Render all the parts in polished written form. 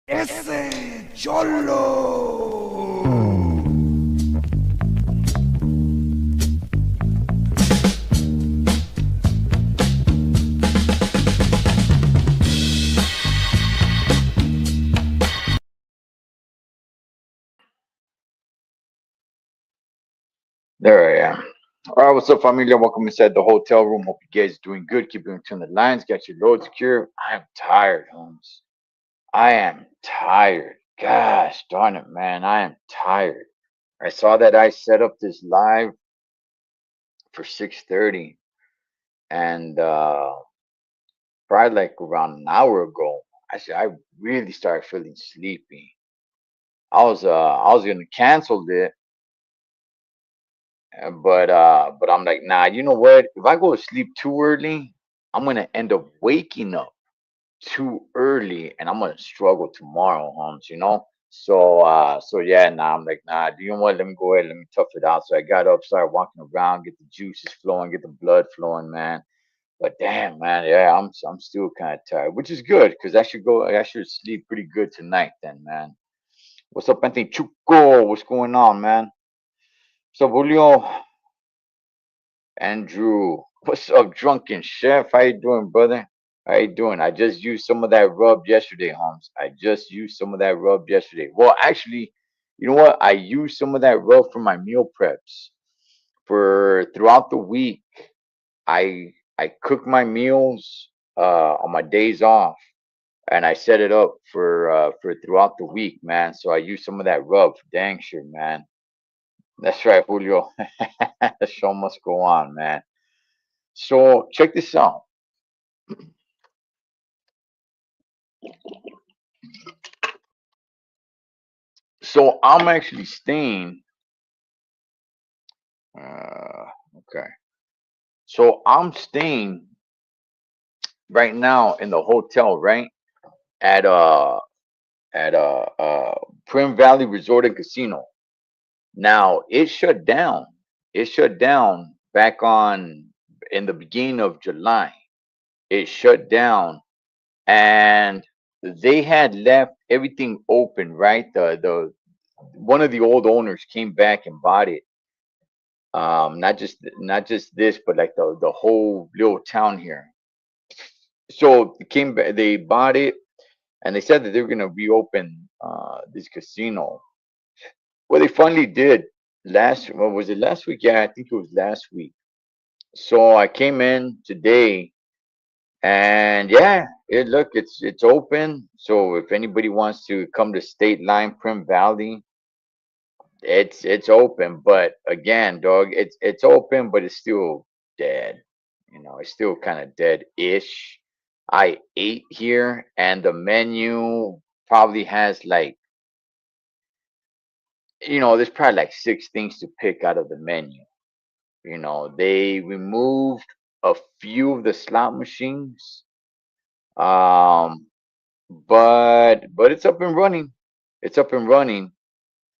Ese cholo. There I am. All right, what's up, familia? Welcome inside the hotel room. Hope you guys doing good. Keep it between the lines. Got your load secure. I am tired, Holmes. I am tired. Gosh darn it, man. I am tired. I saw that I set up this live for 6:30, and probably like around an hour ago, I really started feeling sleepy. I was gonna cancel it, but I'm like, nah. You know what? If I go to sleep too early, I'm gonna end up waking up too early and I'm gonna struggle tomorrow, Holmes. So yeah, nah, I'm like, nah, do you know what? Let me go ahead, let me tough it out. So I got up, started walking around, get the juices flowing, get the blood flowing, man. But damn, man, yeah, I'm still kind of tired, which is good because I should sleep pretty good tonight then, man. What's up, Anthony Chuco? What's going on, man? What's up, Julio? Andrew, what's up, drunken chef? How you doing, brother? How you doing? I just used some of that rub yesterday, Holmes. I just used some of that rub yesterday. Well, actually, you know what? I used some of that rub for my meal preps. For throughout the week, I cook my meals on my days off, and I set it up for throughout the week, man. So I use some of that rub for dang sure, man. That's right, Julio. The show must go on, man. So check this out. So I'm actually staying. Okay. So I'm staying right now in the hotel, right at Prim Valley Resort and Casino. Now it shut down. It shut down back on in the beginning of July. It shut down, and they had left everything open, right? The one of the old owners came back and bought it. Not just this, but like the whole little town here. So it came back, they bought it, and they said that they were gonna reopen this casino. Well, they finally did last. What was it last week? Yeah, I think it was last week. So I came in today, and yeah, it's open. So if anybody wants to come to State Line Prim Valley, it's open. But again, dog, it's open, but it's still dead. It's still kind of dead-ish. I ate here, and the menu probably has like, there's probably like six things to pick out of the menu. They removed a few of the slot machines, um, but it's up and running. It's up and running.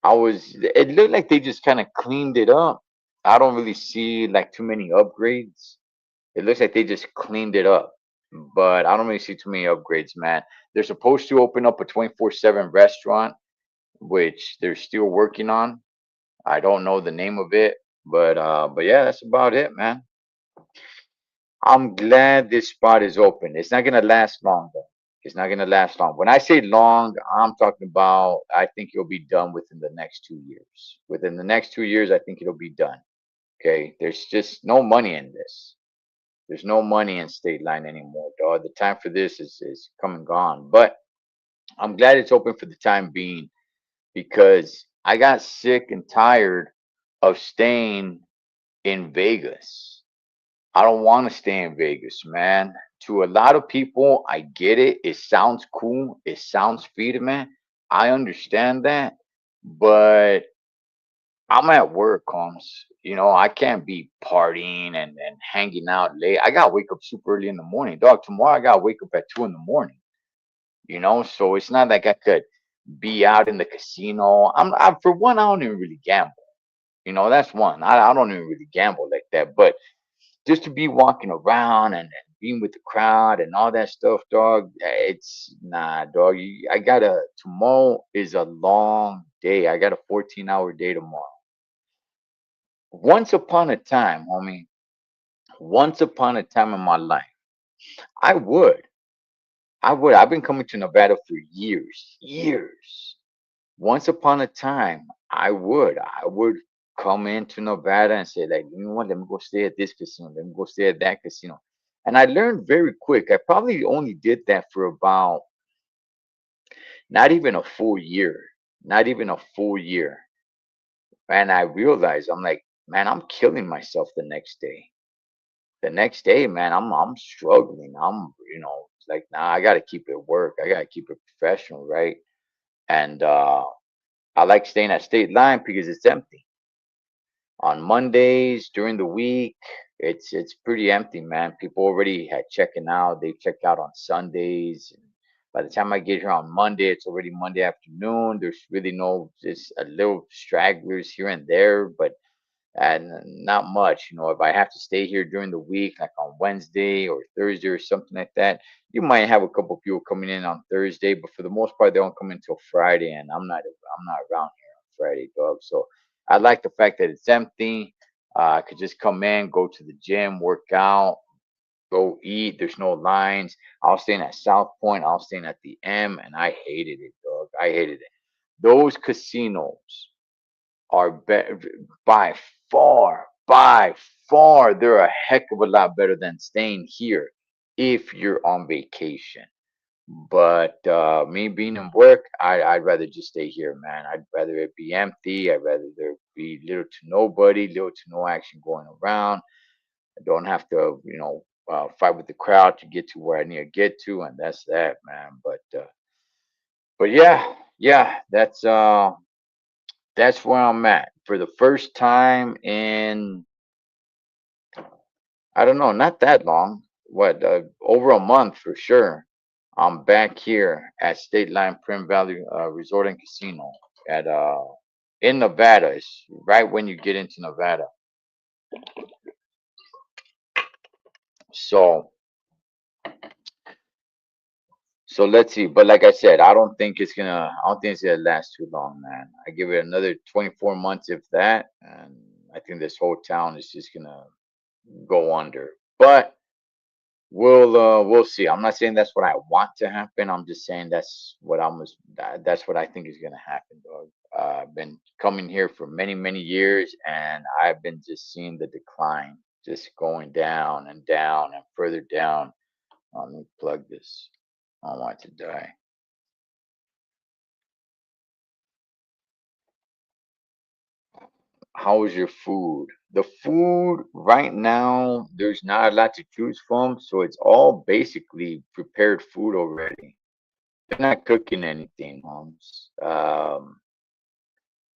It looked like they just kind of cleaned it up. I don't really see like too many upgrades. It looks like they just cleaned it up, but I don't really see too many upgrades, man. They're supposed to open up a 24/7 restaurant, which they're still working on. I don't know the name of it, but yeah, that's about it, man. I'm glad this spot is open. It's not gonna last long though. It's not gonna last long. When I say long, I'm talking about I think it'll be done within the next 2 years. Within the next 2 years, I think it'll be done. Okay. There's just no money in this. There's no money in State Line anymore, dog. The time for this is come and gone. But I'm glad it's open for the time being because I got sick and tired of staying in Vegas. I don't want to stay in Vegas, man. To a lot of people, I get it. It sounds cool. It sounds freedom, man. I understand that, but I'm at work, Combs. I can't be partying and hanging out late. I gotta wake up super early in the morning, dog. Tomorrow I gotta wake up at 2 in the morning. So it's not like I could be out in the casino. For one, I don't even really gamble. That's one. I don't even really gamble like that. But just to be walking around and being with the crowd and all that stuff, dog, it's nah, dog. Tomorrow is a long day. I got a 14-hour day tomorrow. Once upon a time, homie, once upon a time in my life, I would. I would. I've been coming to Nevada for years, years. Once upon a time, I would come into Nevada and say, like, you know what, let me go stay at this casino, let me go stay at that casino. And I learned very quick. I probably only did that for about not even a full year, not even a full year. And I realized, I'm like, man, I'm killing myself the next day. The next day, man, I'm struggling. It's like, nah, I gotta keep it work. I gotta keep it professional, right? And I like staying at State Line because it's empty. On Mondays during the week, it's pretty empty, man. People already had checking out. They check out on Sundays. And by the time I get here on Monday, it's already Monday afternoon. There's really no just a little stragglers here and there, but not much. If I have to stay here during the week, like on Wednesday or Thursday or something like that, you might have a couple people coming in on Thursday, but for the most part, they don't come until Friday, and I'm not around here on Friday, dog. So I like the fact that it's empty. I could just come in, go to the gym, work out, go eat. There's no lines. I was staying at South Point. I was staying at the M, and I hated it, dog. I hated it. Those casinos are by by far, they're a heck of a lot better than staying here if you're on vacation. But me being in work, I'd rather just stay here, man. I'd rather it be empty. I'd rather there be little to nobody, little to no action going around. I don't have to, fight with the crowd to get to where I need to get to, and that's that, man. But yeah, yeah, that's where I'm at for the first time in, I don't know, not that long. What, over a month for sure. I'm back here at State Line Prim Valley Resort and Casino at in Nevada. It's right when you get into Nevada. So so let's see. But like I said, I don't think it's gonna last too long, man. I give it another 24 months if that, and I think this whole town is just gonna go under. But we'll see. I'm not saying that's what I want to happen. I'm just saying that's what I think is gonna happen, dog. I've been coming here for many, many years, and I've been just seeing the decline, just going down and down and further down. Let me plug this. I don't want it to die. How is your food? The food right now, there's not a lot to choose from, so it's all basically prepared food already. They're not cooking anything, homes.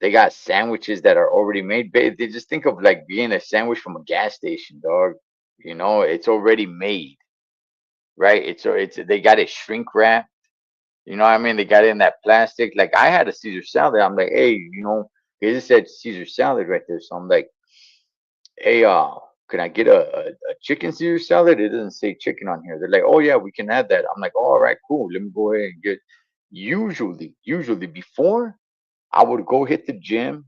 They got sandwiches that are already made. They just think of like being a sandwich from a gas station, dog. It's already made, right? It's they got it shrink wrapped. You know what I mean? They got it in that plastic. Like I had a Caesar salad. I'm like, hey, it just said Caesar salad right there. So I'm like, hey, can I get a chicken Caesar salad? It doesn't say chicken on here. They're like, oh yeah, we can add that. I'm like, oh, all right, cool. Let me go ahead and get. Usually before I would go hit the gym,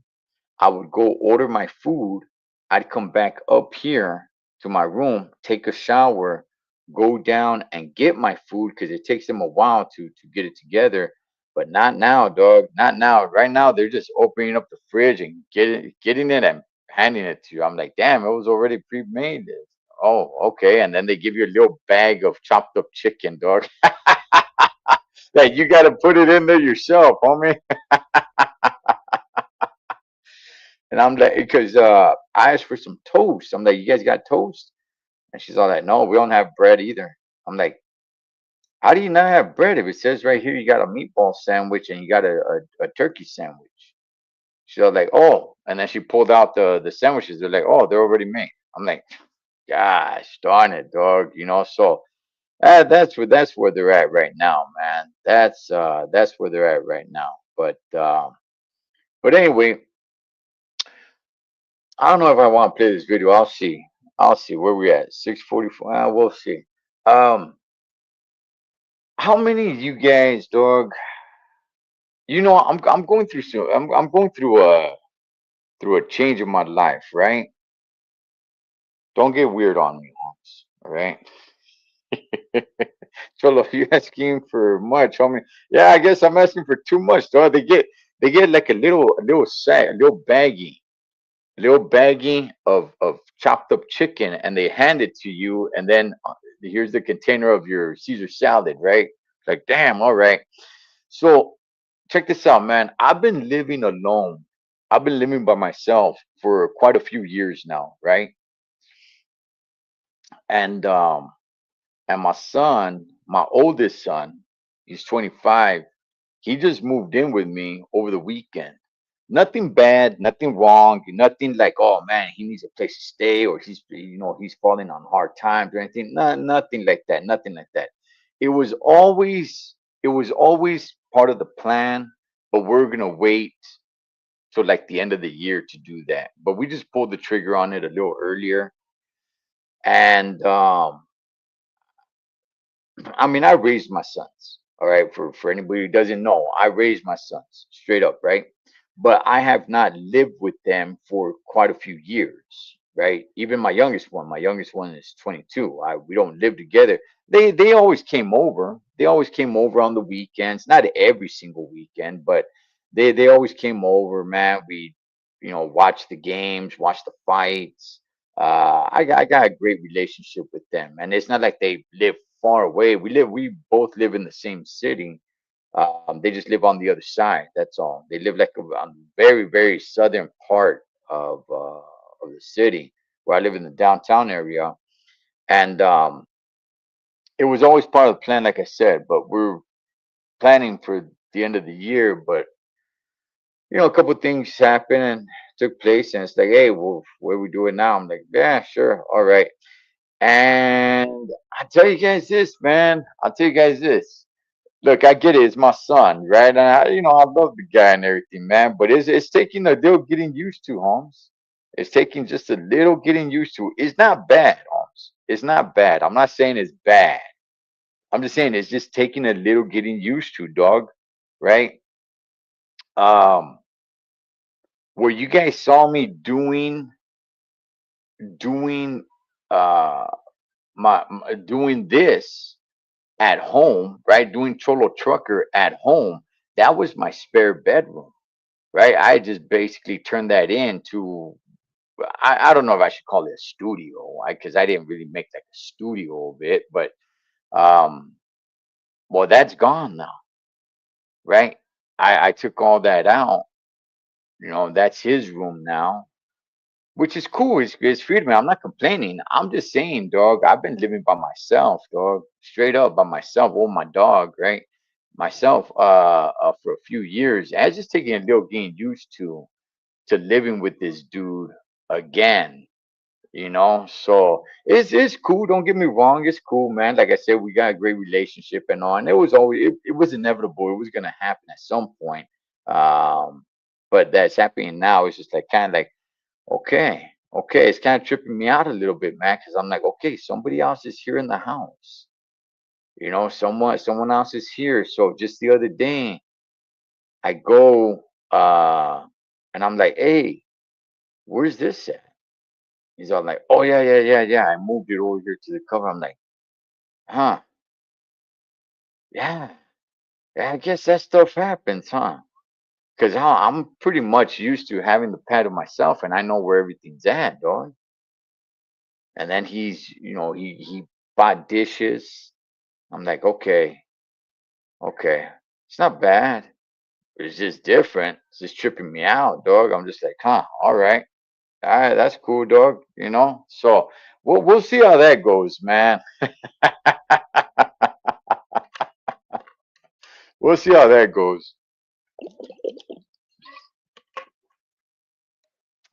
I would go order my food. I'd come back up here to my room, take a shower, go down and get my food because it takes them a while to get it together. But not now, dog. Not now. Right now, they're just opening up the fridge and getting it and handing it to you. I'm like, damn, it was already pre-made. Oh, okay. And then they give you a little bag of chopped up chicken, dog. Like you got to put it in there yourself, homie. And I'm like, because I asked for some toast. I'm like, you guys got toast? And she's all like, no, we don't have bread either. I'm like, how do you not have bread if it says right here you got a meatball sandwich and you got a turkey sandwich? She's all like, oh, and then she pulled out the sandwiches. They're like, oh, they're already made. I'm like, gosh darn it, dog. So that's where they're at right now, man. That's where they're at right now. But anyway, I don't know if I want to play this video. I'll see. I'll see where we at. 6:44. We'll see. Um, how many of you guys, dog? I'm going through I'm going through a change in my life, right? Don't get weird on me, Holmes. All right. Cholo, you asking for much, homie? Yeah, I guess I'm asking for too much, dog. They get like a little sack, a little baggie of chopped up chicken, and they hand it to you, and then here's the container of your Caesar salad, right? Like, damn, all right. So check this out, man. I've been living alone. I've been living by myself for quite a few years now, right? And my son, my oldest son, he's 25. He just moved in with me over the weekend. Nothing bad, nothing wrong, nothing like, oh man, he needs a place to stay or he's falling on hard times or anything. No, nothing like that. Nothing like that. It was always it was always part of the plan, but we're gonna wait till like the end of the year to do that. But we just pulled the trigger on it a little earlier. And I mean, I raised my sons. All right, for anybody who doesn't know, I raised my sons straight up, right? But I have not lived with them for quite a few years, right? Even my youngest one is 22. We don't live together. They always came over. They always came over on the weekends, not every single weekend, but they always came over, man. We, watch the games, watch the fights. I got a great relationship with them, and it's not like they live far away. We both live in the same city. They just live on the other side. That's all. They live like on the very, very southern part of the city, where I live in the downtown area. And it was always part of the plan, like I said. But we're planning for the end of the year. But a couple of things happened and took place, and it's like, hey, well, where we do it now? I'm like, yeah, sure, all right. And I tell you guys this, man. I'll tell you guys this. Look, I get it. It's my son, right? And I love the guy and everything, man. But it's taking a little getting used to, Holmes. It's taking just a little getting used to. It's not bad, Holmes. It's not bad. I'm not saying it's bad. I'm just saying it's just taking a little getting used to, dog. Right? Um, where you guys saw me doing uh doing this at home, right? Doing Cholo Trucker at home. That was my spare bedroom, right? I just basically turned that into, I don't know if I should call it a studio, because I didn't really make like a studio of it, but um, well, that's gone now, right? I took all that out. That's his room now, which is cool. It's freedom. I'm not complaining. I'm just saying, dog. I've been living by myself, dog. Straight up by myself. Oh, my dog, right? Myself, for a few years. I was just taking a little getting used to living with this dude again. So it's cool. Don't get me wrong. It's cool, man. Like I said, we got a great relationship and all. And it was inevitable. It was gonna happen at some point. Um, but that's happening now. It's just like kind of like, okay, okay, it's kind of tripping me out a little bit, man, because I'm like, okay, somebody else is here in the house. Someone else is here. So just the other day, I go and I'm like, hey, where's this at? He's all like, oh yeah, yeah, yeah, yeah. I moved it over here to the cover. I'm like, huh, yeah, yeah. I guess that stuff happens, huh? Because I'm pretty much used to having the pad to myself, and I know where everything's at, dog. And then he bought dishes. I'm like, okay, okay. It's not bad. It's just different. It's just tripping me out, dog. I'm just like, huh, all right. All right, that's cool, dog. So we'll see how that goes, man. We'll see how that goes.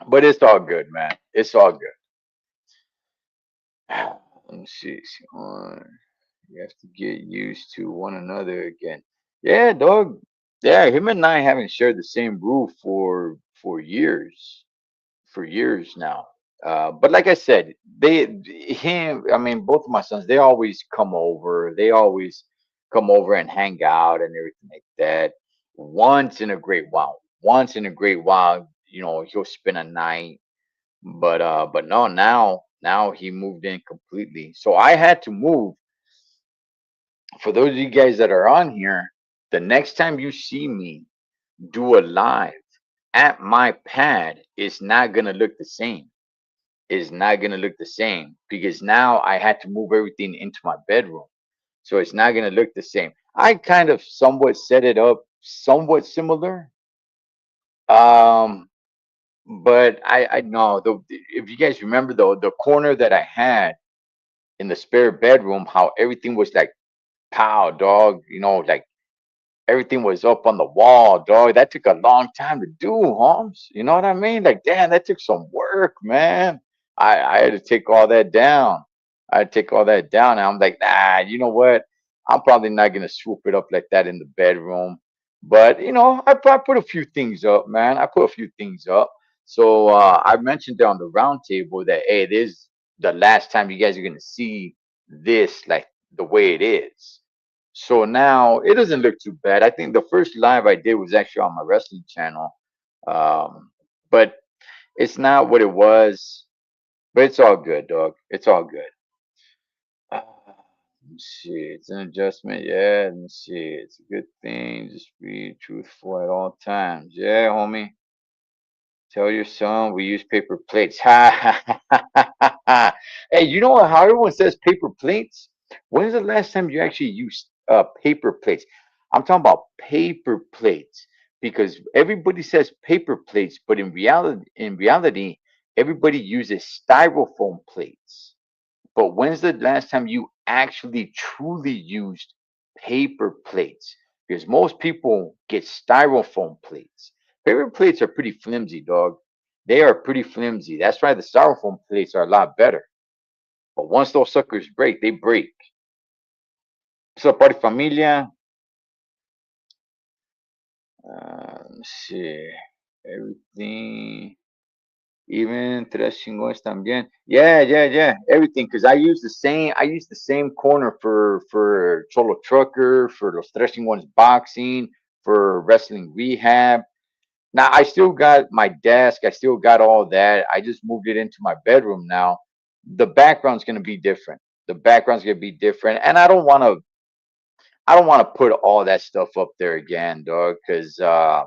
But it's all good, man. It's all good. Let me see. You have to get used to one another again. Yeah, dog. Yeah, him and I haven't shared the same roof for years. For years now. But like I said, I mean, both of my sons, they always come over. They always come over and hang out and everything like that. Once in a great while. Once in a great while, he'll spend a night. But no, now he moved in completely. So I had to move. For those of you guys that are on here, the next time you see me do a live at my pad, it's not gonna look the same. It's not gonna look the same because now I had to move everything into my bedroom. So it's not gonna look the same. I kind of somewhat set it up somewhat similar. Um, but I know if you guys remember though, the corner that I had in the spare bedroom, how everything was like pow dog, like everything was up on the wall, dog. That took a long time to do, Holmes. You know what I mean? Like, damn, that took some work, man. I had to take all that down. I had to take all that down. And I'm like, nah, you know what? I'm probably not gonna swoop it up like that in the bedroom. But I put a few things up, man. I put a few things up. So I mentioned on the round table that hey, this is the last time you guys are gonna see this like the way it is. So now it doesn't look too bad. I think the first live I did was actually on my wrestling channel. But it's not what it was. But it's all good, dog. It's all good. Let me see. It's an adjustment. Yeah, let me see. It's a good thing. Just be truthful at all times. Yeah, homie. Tell your son we use paper plates. Ha ha ha ha ha. Hey, you know what? How everyone says paper plates? When is the last time you actually used paper plates? I'm talking about paper plates because everybody says paper plates, but in reality, everybody uses styrofoam plates. But when's the last time you actually truly used paper plates? Because most people get styrofoam plates. Paper plates are pretty flimsy, dog. They are pretty flimsy. That's why the styrofoam plates are a lot better. But once those suckers break, they break. So, party familia. Let's see. Everything. Even tres chingones también. Yeah. Everything. Cause I use the same corner for Cholo Trucker, for Los Tres Chingones boxing, for wrestling rehab. Now I still got my desk, I still got all that. I just moved it into my bedroom now. The background's gonna be different. The background's gonna be different. And I don't wanna put all that stuff up there again, dog, cause I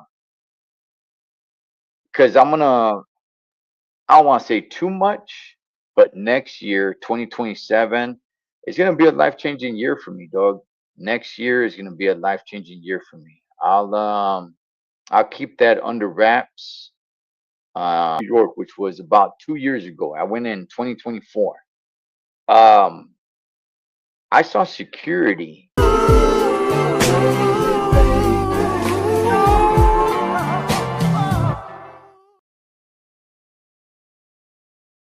don't want to say too much, but next year, 2027, is going to be a life changing year for me, dog. Next year is going to be a life changing year for me. I'll keep that under wraps. New York, which was about 2 years ago. I went in 2024. Um, I saw security